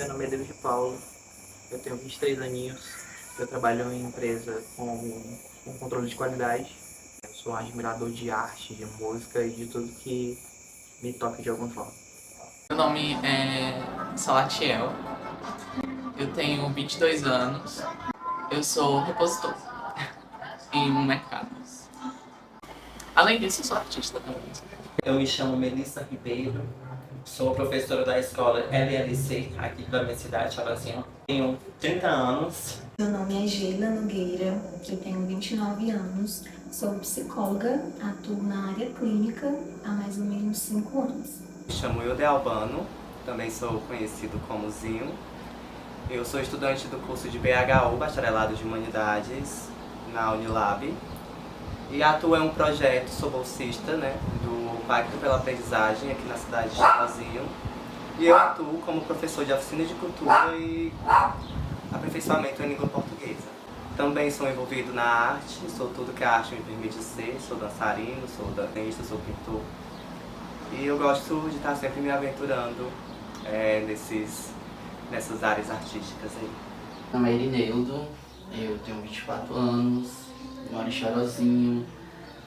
meu nome é David Paulo, eu tenho 23 aninhos, eu trabalho em empresa com controle de qualidade. Eu sou um admirador de arte, de música e de tudo que me toca de alguma forma. Meu nome é Salatiel, eu tenho 22 anos, eu sou repositor em um mercado. Além disso, eu sou artista também. Eu me chamo Melissa Ribeiro, sou professora da escola LLC aqui da minha cidade, Charazinho. Tenho 30 anos. Meu nome é Geila Nogueira, eu tenho 29 anos, sou psicóloga, atuo na área clínica há mais ou menos 5 anos. Me chamo Hilde Albano, também sou conhecido como Zinho. Eu sou estudante do curso de BHU, Bacharelado de Humanidades, na Unilab. E atuo em um projeto, sou bolsista, do Pacto pela Aprendizagem aqui na cidade de Charazinho. E eu atuo como professor de oficina de cultura e aperfeiçoamento em língua portuguesa. Também sou envolvido na arte, sou tudo que a arte me permite ser, sou dançarino, sou desenhista, sou pintor. E eu gosto de estar sempre me aventurando nessas áreas artísticas aí. Meu nome é Irineudo, eu tenho 24 anos, moro em Chorozinho,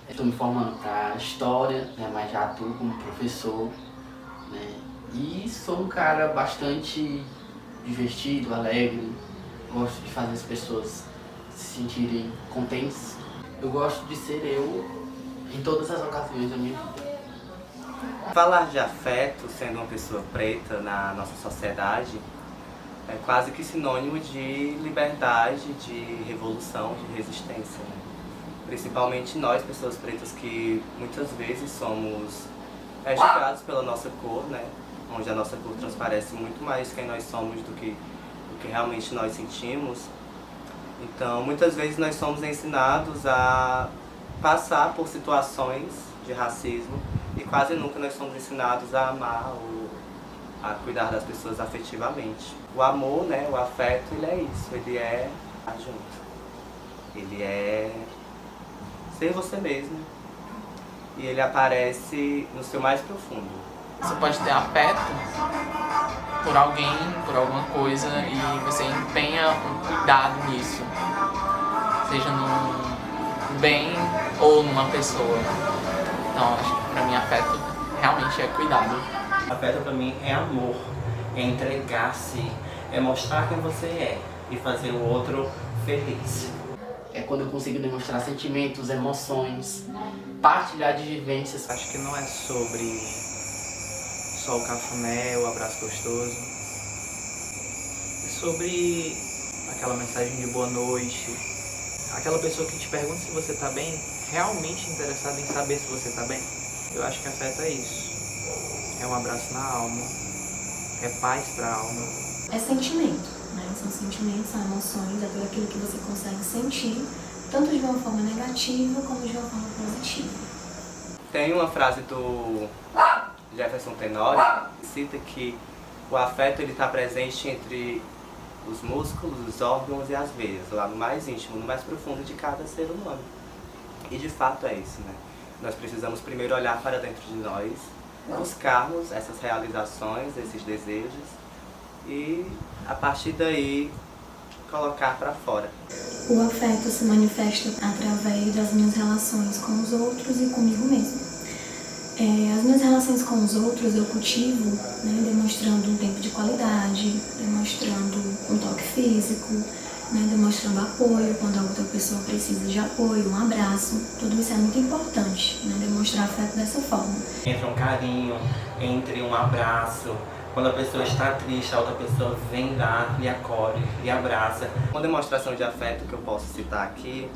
estou me formando para História, mas já atuo como professor, e sou um cara bastante divertido, alegre, gosto de fazer as pessoas se sentirem contentes. Eu gosto de ser eu em todas as ocasiões da minha vida. Falar de afeto, sendo uma pessoa preta na nossa sociedade, é quase que sinônimo de liberdade, de revolução, de resistência. Principalmente nós, pessoas pretas, que muitas vezes somos julgados pela nossa cor, onde a nossa cor transparece muito mais quem nós somos do que realmente nós sentimos. Então, muitas vezes nós somos ensinados a passar por situações de racismo e quase nunca nós somos ensinados a amar ou a cuidar das pessoas afetivamente. O amor, o afeto, ele é isso, ele é estar junto. Ele é ser você mesmo. E ele aparece no seu mais profundo. Você pode ter afeto por alguém, por alguma coisa, e você empenha um cuidado nisso. Seja num bem ou numa pessoa. Então, acho que pra mim afeto realmente é cuidado. Afeto pra mim é amor, é entregar-se, é mostrar quem você é e fazer o outro feliz. É quando eu consigo demonstrar sentimentos, emoções, partilhar de vivências. Acho que não é sobre só o cafuné, o abraço gostoso. É sobre aquela mensagem de boa noite, aquela pessoa que te pergunta se você tá bem, realmente interessada em saber se você tá bem. Eu acho que afeto é isso. É um abraço na alma, é paz pra alma. É sentimento, São sentimentos, são emoções, é tudo aquilo que você consegue sentir, tanto de uma forma negativa como de uma forma positiva. Tem uma frase do Jefferson Tenório que cita que o afeto está presente entre os músculos, os órgãos e as veias, lá no mais íntimo, no mais profundo de cada ser humano. E de fato é isso, Nós precisamos primeiro olhar para dentro de nós, buscarmos essas realizações, esses desejos e a partir daí colocar para fora. O afeto se manifesta através das minhas relações com os outros e comigo mesmo. As minhas relações com os outros eu cultivo, demonstrando um tempo de qualidade, demonstrando um toque físico, demonstrando apoio quando a outra pessoa precisa de apoio, um abraço. Tudo isso é muito importante, demonstrar afeto dessa forma. Entre um carinho, entre um abraço. Quando a pessoa está triste, a outra pessoa vem lá, lhe acolhe, lhe abraça. Uma demonstração de afeto que eu posso citar aqui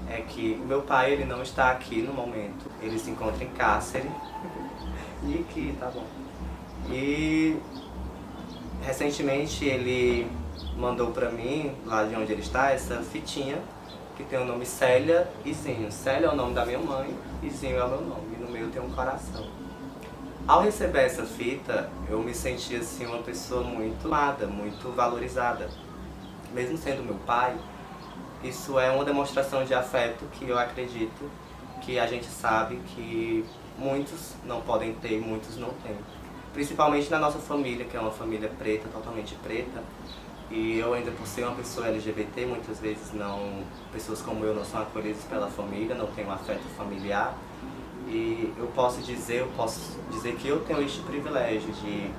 é que o meu pai ele não está aqui no momento. Ele se encontra em cárcere. E aqui, tá bom. E recentemente ele mandou pra mim, lá de onde ele está, essa fitinha que tem o nome Célia e Zinho. Célia é o nome da minha mãe e Zinho é o meu nome. E no meio tem um coração. Ao receber essa fita, eu me senti assim uma pessoa muito amada, muito valorizada. Mesmo sendo meu pai, isso é uma demonstração de afeto que eu acredito que a gente sabe que muitos não podem ter, muitos não têm. principalmente na nossa família, que é uma família preta, totalmente preta. E eu ainda, por ser uma pessoa LGBT, muitas vezes pessoas como eu não são acolhidas pela família, não têm um afeto familiar. E eu posso dizer que eu tenho este privilégio de,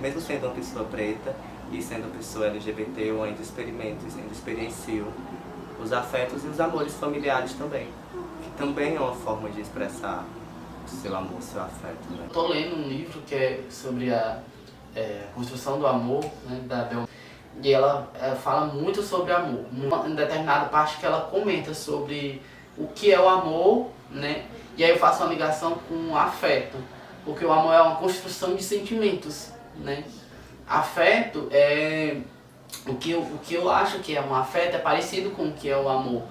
mesmo sendo uma pessoa preta e sendo uma pessoa LGBT, eu ainda experiencio os afetos e os amores familiares também, que também é uma forma de expressar o seu amor, o seu afeto, né? Estou lendo um livro que é sobre a construção do amor, né, da Bel, e ela fala muito sobre amor. Em determinada parte que ela comenta sobre o que é o amor, né, e aí eu faço uma ligação com o afeto, porque o amor é uma construção de sentimentos, né. Afeto é o que eu acho que é um afeto, é parecido com o que é o amor,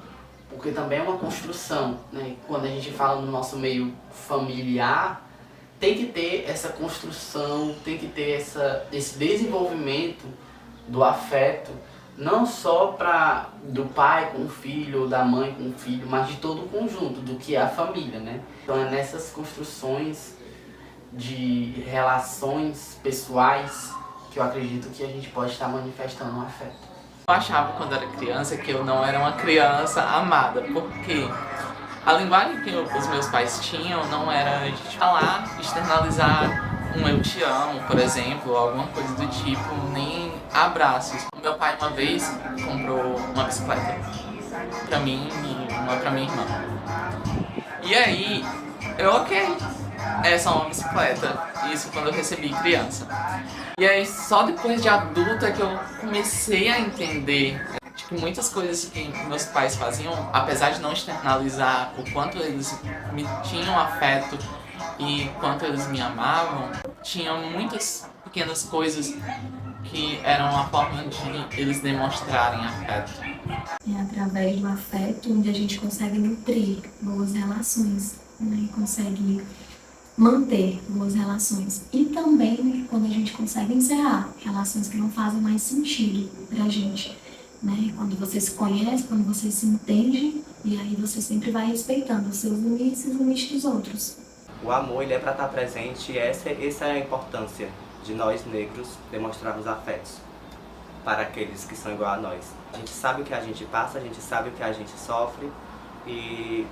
porque também é uma construção, né. Quando a gente fala no nosso meio familiar, tem que ter essa construção, tem que ter esse desenvolvimento do afeto, não só do pai com o filho, ou da mãe com o filho, mas de todo o conjunto, do que é a família, né? Então é nessas construções de relações pessoais que eu acredito que a gente pode estar manifestando um afeto. Eu achava quando era criança que eu não era uma criança amada, porque a linguagem que os meus pais tinham não era de falar, externalizar um eu te amo, por exemplo, alguma coisa do tipo, nem abraços. O meu pai uma vez comprou uma bicicleta pra mim e uma pra minha irmã. E aí, é só uma bicicleta. Isso quando eu recebi criança. E aí, só depois de adulta que eu comecei a entender que muitas coisas que meus pais faziam, apesar de não externalizar o quanto eles me tinham afeto e quanto eles me amavam, tinham muitas pequenas coisas que eram uma forma de eles demonstrarem afeto. É através do afeto onde a gente consegue nutrir boas relações, né? Consegue manter boas relações. E também quando a gente consegue encerrar relações que não fazem mais sentido pra gente. Né? Quando você se conhece, quando você se entende, e aí você sempre vai respeitando os seus limites e os limites dos outros. O amor, ele é para estar presente, e essa é a importância de nós negros demonstrarmos afetos para aqueles que são igual a nós. A gente sabe o que a gente passa, a gente sabe o que a gente sofre, e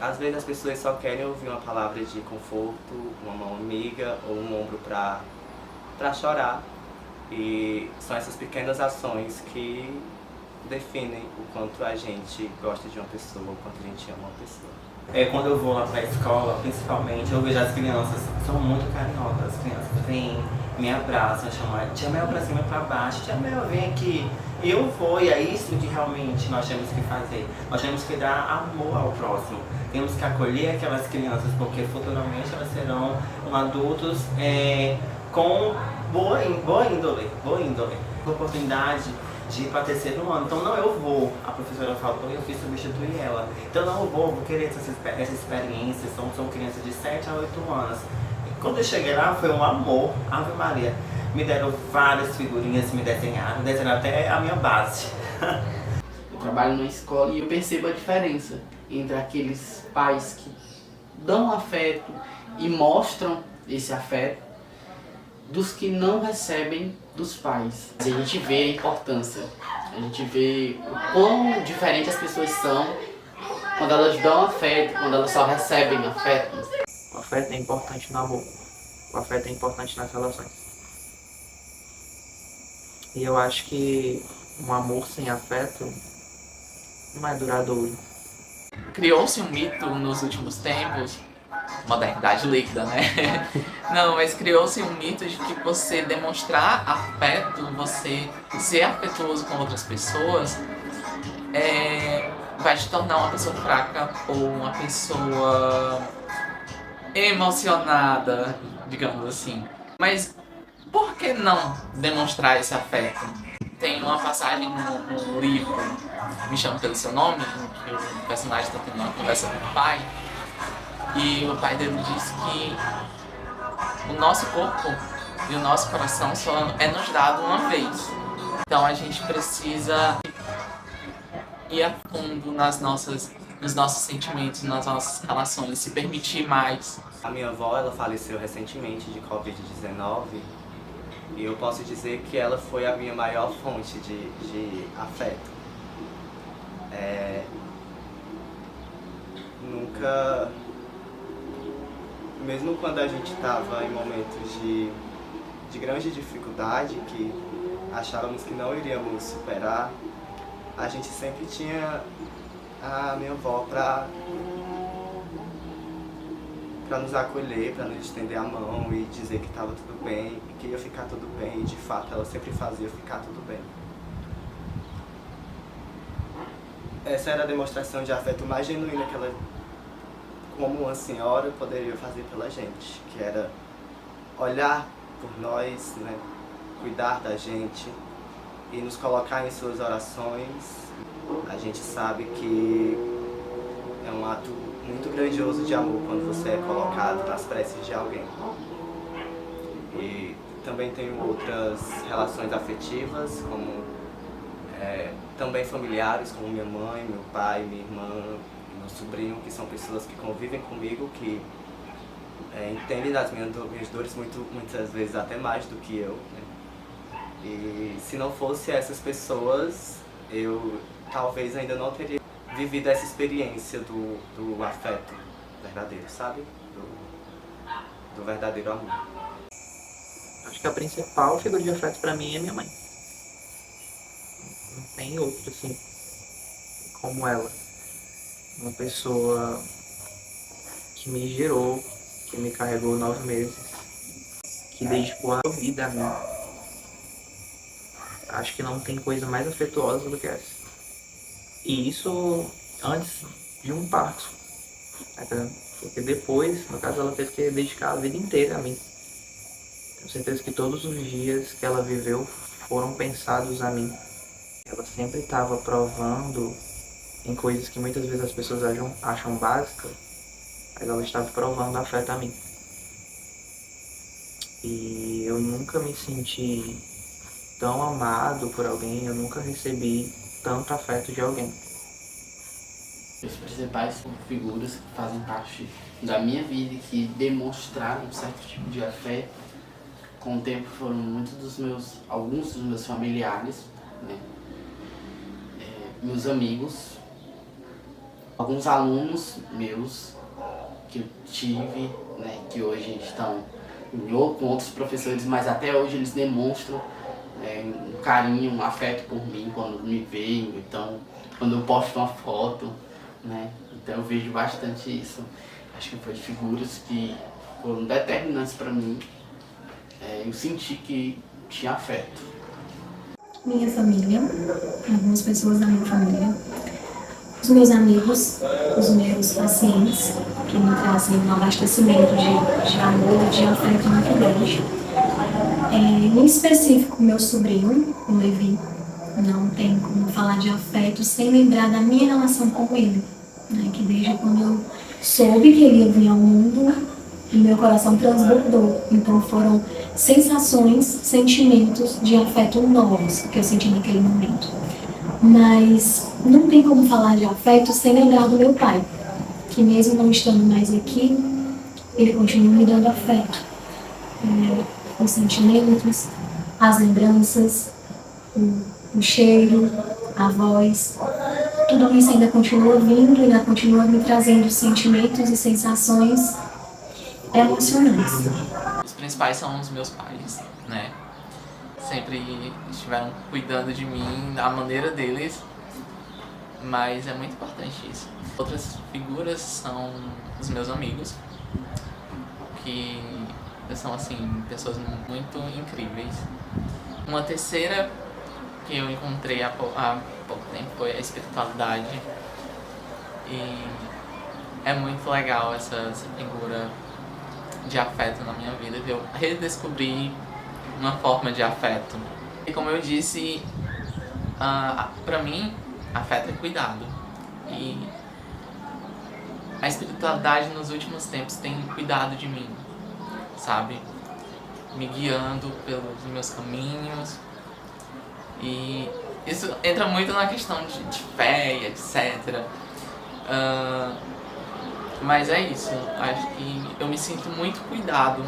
às vezes as pessoas só querem ouvir uma palavra de conforto, uma mão amiga ou um ombro para chorar. E são essas pequenas ações que definem o quanto a gente gosta de uma pessoa, o quanto a gente ama uma pessoa. Quando eu vou lá pra escola, principalmente, eu vejo as crianças, são muito carinhosas. As crianças vêm, me abraçam, chamam Tia Mel pra cima e pra baixo, Tia Mel, vem aqui. Eu vou, e é isso que realmente nós temos que fazer. Nós temos que dar amor ao próximo. Temos que acolher aquelas crianças, porque futuramente elas serão adultos com boa índole. Oportunidade de ir para terceiro ano. Então não, eu vou. A professora falou e eu fui substituir ela. Então não, eu vou querer essa experiência. São crianças de 7 a 8 anos. E quando eu cheguei lá foi um amor. Ave Maria. Me deram várias figurinhas, me desenharam até a minha base. Eu trabalho numa escola e eu percebo a diferença entre aqueles pais que dão afeto e mostram esse afeto dos que não recebem dos pais. A gente vê a importância, a gente vê o quão diferente as pessoas são quando elas dão afeto, quando elas só recebem afeto. O afeto é importante no amor, o afeto é importante nas relações. E eu acho que um amor sem afeto não é duradouro. Criou-se um mito nos últimos tempos, modernidade líquida, né? Não, mas criou-se um mito de que você demonstrar afeto, você ser afetuoso com outras pessoas, vai te tornar uma pessoa fraca ou uma pessoa emocionada, digamos assim. Mas por que não demonstrar esse afeto? Tem uma passagem no livro Me Chame Pelo Seu Nome, em que o personagem está tendo uma conversa com o pai, e o pai dele diz que o nosso corpo e o nosso coração só é nos dado uma vez. Então a gente precisa ir a fundo nas nossas nos nossos sentimentos, nas nossas relações, se permitir mais. A minha avó, ela faleceu recentemente de Covid-19 e eu posso dizer que ela foi a minha maior fonte de afeto. Nunca, mesmo quando a gente estava em momentos de grande dificuldade, que achávamos que não iríamos superar, a gente sempre tinha a minha avó para nos acolher, para nos estender a mão e dizer que estava tudo bem, que ia ficar tudo bem, e de fato ela sempre fazia ficar tudo bem. Essa era a demonstração de afeto mais genuína que ela, como uma senhora, poderia fazer pela gente, que era olhar por nós, né, cuidar da gente e nos colocar em suas orações. A gente sabe que é um ato muito grandioso de amor quando você é colocado nas preces de alguém. E também tenho outras relações afetivas, como também familiares, como minha mãe, meu pai, minha irmã, meu sobrinho, que são pessoas que convivem comigo, que entendem das minhas dores muitas vezes até mais do que eu, né? E se não fosse essas pessoas, eu talvez ainda não teria vivido essa experiência do afeto verdadeiro, sabe? Do verdadeiro amor. Acho que a principal figura de afeto pra mim é minha mãe. Não tem outra, assim, como ela. Uma pessoa que me gerou, que me carregou 9 meses, que dedicou a vida a mim. Acho que não tem coisa mais afetuosa do que essa. E isso antes de um parto, tá entendendo? Porque depois, no caso, ela teve que dedicar a vida inteira a mim. Tenho certeza que todos os dias que ela viveu foram pensados a mim. Ela sempre estava provando em coisas que muitas vezes as pessoas acham básicas, mas ela estava provando afeto a mim. E eu nunca me senti tão amado por alguém, eu nunca recebi tanto afeto de alguém. As principais figuras que fazem parte da minha vida e que demonstraram um certo tipo de afeto, com o tempo foram alguns dos meus familiares, né? Meus amigos, alguns alunos meus que eu tive, né, que hoje estão com outros professores, mas até hoje eles demonstram um carinho, um afeto por mim quando me veem, então quando eu posto uma foto, né? Então eu vejo bastante isso. Acho que foi figuras que foram determinantes para mim. Eu senti que tinha afeto. Minha família, algumas pessoas da minha família, os meus amigos, os meus pacientes, que me trazem um abastecimento de amor, de afeto muito grande. Em específico, meu sobrinho, o Levi, não tem como falar de afeto sem lembrar da minha relação com ele, né? Que desde quando eu soube que ele ia vir ao mundo, meu coração transbordou. Então foram sensações, sentimentos de afeto novos que eu senti naquele momento. Mas não tem como falar de afeto sem lembrar do meu pai, que mesmo não estando mais aqui, ele continua me dando afeto. Os sentimentos, as lembranças, o cheiro, a voz, tudo isso ainda continua vindo, ainda continua me trazendo sentimentos e sensações emocionantes. Os principais são os meus pais, né? Sempre estiveram cuidando de mim da maneira deles, mas é muito importante isso. Outras figuras são os meus amigos, que são, assim, pessoas muito incríveis. Uma terceira que eu encontrei há pouco tempo foi a espiritualidade. E é muito legal essa figura de afeto na minha vida, que eu redescobri uma forma de afeto. E como eu disse, pra mim, afeto é cuidado. E a espiritualidade nos últimos tempos tem cuidado de mim, sabe? Me guiando pelos meus caminhos. E isso entra muito na questão de fé, etc. Mas é isso, acho que eu me sinto muito cuidado,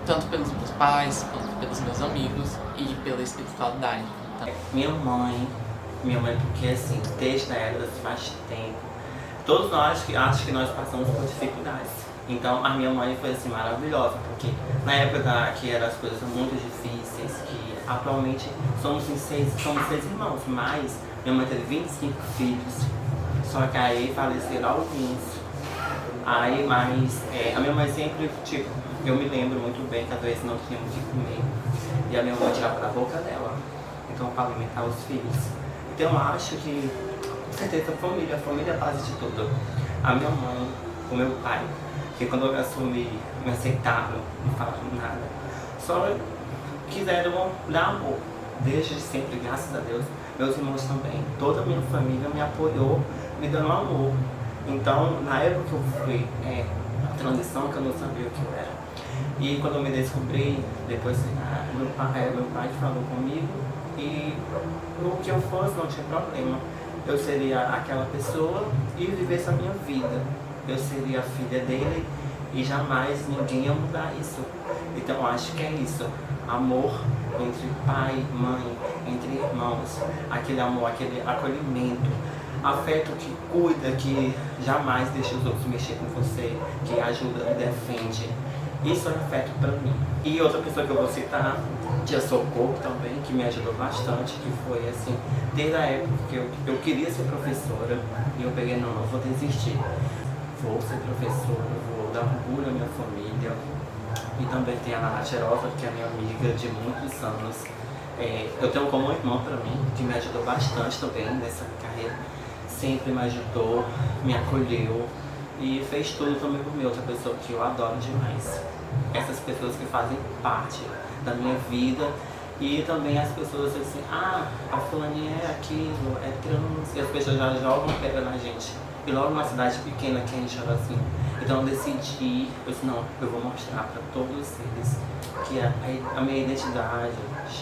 tanto pelos meus pais, quanto pelos meus amigos e pela espiritualidade. Então, Minha mãe, porque assim, desde a época faz tempo, todos nós acho que nós passamos por dificuldades. Então a minha mãe foi assim maravilhosa, porque na época que eram as coisas muito difíceis, que atualmente somos seis irmãos, mas minha mãe teve 25 filhos, só que aí faleceram alguns. Aí, mas a minha mãe sempre, tipo, eu me lembro muito bem que às vezes não tínhamos o que comer e a minha mãe tirava da boca dela, então para alimentar os filhos. Então eu acho que, com certeza, a família é a base de tudo. A minha mãe, o meu pai, que quando eu me assumi, me aceitaram, não falaram nada, só quiseram dar amor, desde sempre, graças a Deus. Meus irmãos também, toda a minha família me apoiou, me dando amor. Então, na época que eu fui, a transição, que eu não sabia o que eu era. E quando eu me descobri, depois meu pai falou comigo e o que eu fosse não tinha problema. Eu seria aquela pessoa e vivesse a minha vida. Eu seria a filha dele e jamais ninguém ia mudar isso. Então, eu acho que é isso. Amor entre pai, mãe, entre irmãos. Aquele amor, aquele acolhimento. Afeto que cuida, que jamais deixa os outros mexer com você, que ajuda e defende. Isso é afeto pra mim. E outra pessoa que eu vou citar, tia Socorro também, que me ajudou bastante, que foi assim, desde a época que eu queria ser professora, e eu peguei, não vou desistir. Vou ser professora, vou dar orgulho à minha família. E também tem a Nath Cherosa, que é minha amiga de muitos anos. Eu tenho como irmão pra mim, que me ajudou bastante também nessa carreira. Sempre me ajudou, me acolheu e fez tudo também por mim. Outra pessoa que eu adoro demais. Essas pessoas que fazem parte da minha vida e também as pessoas assim, a fulaninha é aquilo, é trans, e as pessoas já jogam pedra na gente. E logo numa cidade pequena que a gente chama assim. Então eu decidi, eu disse, não, eu vou mostrar para todos eles que a minha identidade,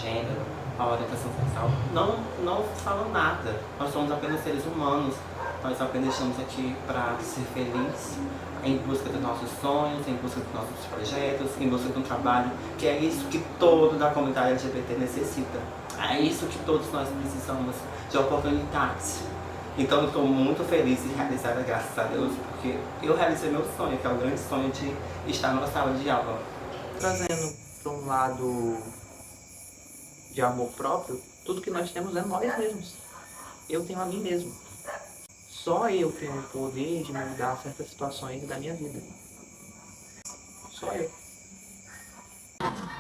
gênero, a orientação sexual, não falam nada. Nós somos apenas seres humanos. Nós apenas estamos aqui para ser felizes, em busca dos nossos sonhos, em busca dos nossos projetos, em busca de um trabalho, que é isso que todo da comunidade LGBT necessita. É isso que todos nós precisamos, de oportunidades. Então eu estou muito feliz e realizada, graças a Deus, porque eu realizei meu sonho, que é o grande sonho de estar numa sala de aula. Trazendo para um lado de amor próprio, tudo que nós temos é nós mesmos. Eu tenho a mim mesmo. Só eu tenho o poder de mudar certas situações da minha vida. Só eu.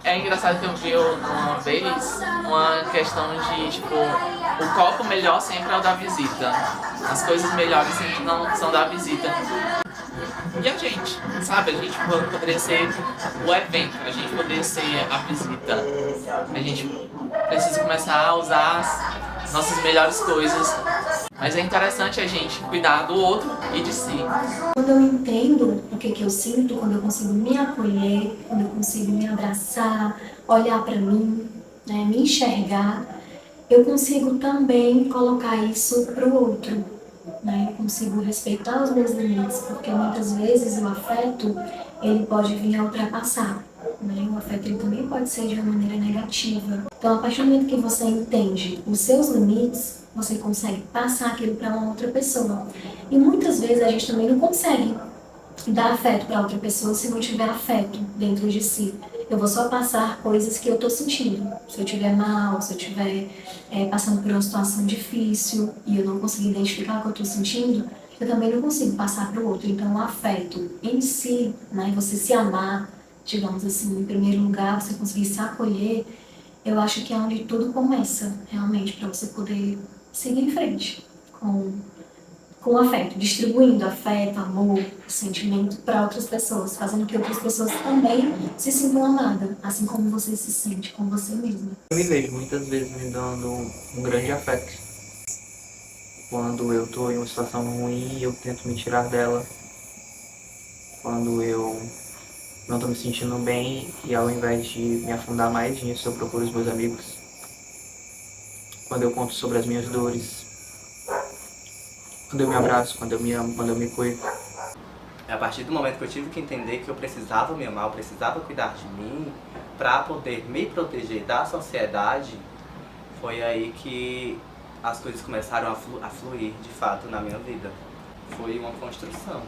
É engraçado que eu vi uma vez uma questão de, tipo, o copo melhor sempre é o da visita. As coisas melhores sempre não são da visita. E a gente, sabe? A gente poderia ser o evento, a gente poderia ser a visita. A gente precisa começar a usar as nossas melhores coisas. Mas é interessante a gente cuidar do outro e de si. Quando eu entendo o que eu sinto, quando eu consigo me acolher, quando eu consigo me abraçar, olhar para mim, né, me enxergar, eu consigo também colocar isso para o outro. Né? Eu consigo respeitar os meus limites, porque muitas vezes o afeto ele pode vir a ultrapassar. Né? O afeto ele também pode ser de uma maneira negativa. Então, a partir do momento que você entende os seus limites, você consegue passar aquilo para uma outra pessoa. E muitas vezes a gente também não consegue dar afeto para outra pessoa se não tiver afeto dentro de si. Eu vou só passar coisas que eu estou sentindo. Se eu estiver mal, se eu estiver passando por uma situação difícil e eu não conseguir identificar o que eu estou sentindo, eu também não consigo passar para o outro. Então, o afeto em si, né, você se amar, digamos assim, em primeiro lugar, você conseguir se acolher, eu acho que é onde tudo começa, realmente, para você poder seguir em frente com afeto, distribuindo afeto, amor, sentimento para outras pessoas, fazendo que outras pessoas também se sintam amadas, assim como você se sente com você mesma. Eu me vejo muitas vezes me dando um grande afeto. Quando eu estou em uma situação ruim, eu tento me tirar dela. Quando eu não estou me sentindo bem e ao invés de me afundar mais nisso, eu procuro os meus amigos. Quando eu conto sobre as minhas dores, quando eu me abraço, quando eu me amo, quando eu me cuido. A partir do momento que eu tive que entender que eu precisava me amar, eu precisava cuidar de mim para poder me proteger da sociedade, foi aí que as coisas começaram a fluir de fato na minha vida. Foi uma construção.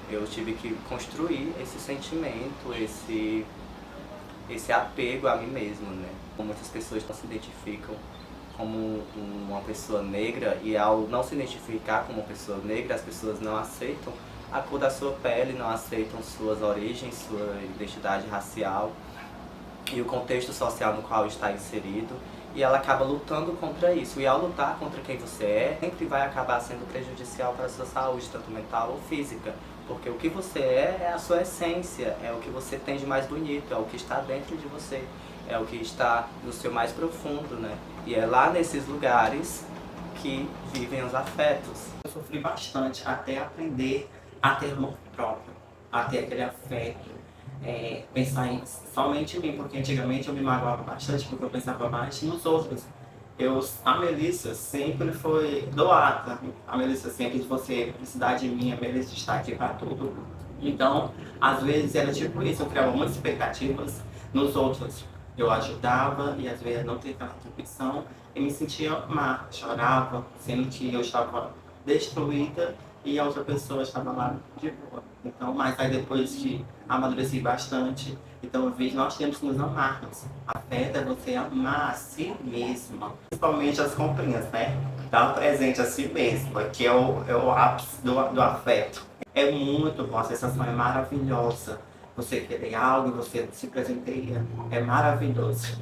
Eu tive que construir esse sentimento, esse apego a mim mesmo, né? Muitas pessoas não se identificam como uma pessoa negra e ao não se identificar como uma pessoa negra, as pessoas não aceitam a cor da sua pele, não aceitam suas origens, sua identidade racial e o contexto social no qual está inserido, e ela acaba lutando contra isso. E ao lutar contra quem você é, sempre vai acabar sendo prejudicial para a sua saúde, tanto mental ou física, porque o que você é a sua essência, é o que você tem de mais bonito, é o que está dentro de você, é o que está no seu mais profundo, né? E é lá nesses lugares que vivem os afetos. Eu sofri bastante até aprender a ter amor próprio, a ter aquele afeto, pensar somente em mim, porque antigamente eu me magoava bastante porque eu pensava mais nos outros. A Melissa sempre foi doada, a Melissa sempre, se você precisar de mim, a Melissa está aqui para tudo. Então, às vezes era tipo isso, eu criava muitas expectativas nos outros. Eu ajudava e às vezes não tinha aquela atribuição e me sentia má, chorava, sendo que eu estava destruída e a outra pessoa estava lá de boa. Então, mas aí depois que amadureci bastante, então eu vi que nós temos que nos amarmos. Afeto é você amar a si mesma. Principalmente as comprinhas, né? Dar um presente a si mesma, que é o ápice do afeto. É muito bom, a sensação é maravilhosa. Você querer algo e você se presenteia, é maravilhoso.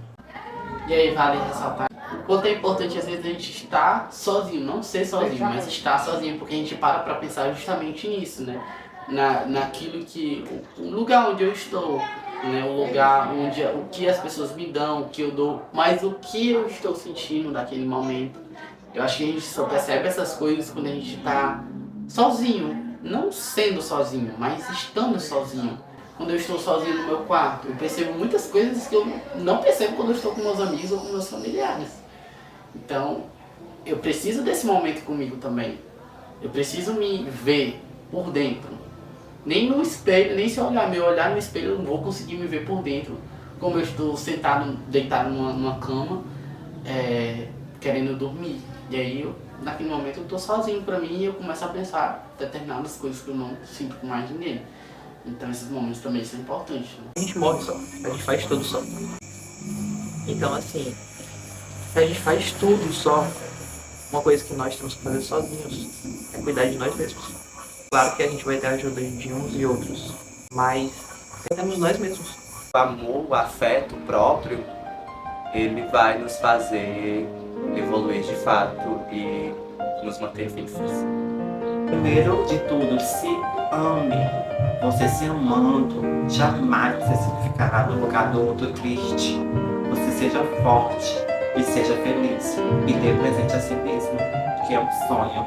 E aí vale ressaltar o quanto é importante às vezes a gente estar sozinho, não ser sozinho, mas estar sozinho, porque a gente para pensar justamente nisso, né? Naquilo que, o lugar onde eu estou, né? O lugar onde, o que as pessoas me dão, o que eu dou, mas o que eu estou sentindo naquele momento. Eu acho que a gente só percebe essas coisas quando a gente está sozinho, não sendo sozinho, mas estando sozinho. Quando eu estou sozinho no meu quarto, eu percebo muitas coisas que eu não percebo quando eu estou com meus amigos ou com meus familiares. Então, eu preciso desse momento comigo também. Eu preciso me ver por dentro. Nem no espelho, nem se eu olhar no espelho, eu não vou conseguir me ver por dentro. Como eu estou sentado, deitado numa cama, querendo dormir. E aí, naquele momento, eu estou sozinho pra mim e eu começo a pensar determinadas coisas que eu não sinto com mais ninguém. Então esses momentos também são importantes, né? A gente morre só, a gente faz tudo só. Então assim, se a gente faz tudo só, uma coisa que nós temos que fazer sozinhos é cuidar de nós mesmos. Claro que a gente vai ter a ajuda de uns e outros, mas temos nós mesmos. O amor, o afeto próprio, ele vai nos fazer evoluir de fato e nos manter vivos. Primeiro de tudo, se ame. Você se amando, jamais você se ficará no lugar do outro triste. Você seja forte e seja feliz. E dê presente a si mesmo, que é um sonho.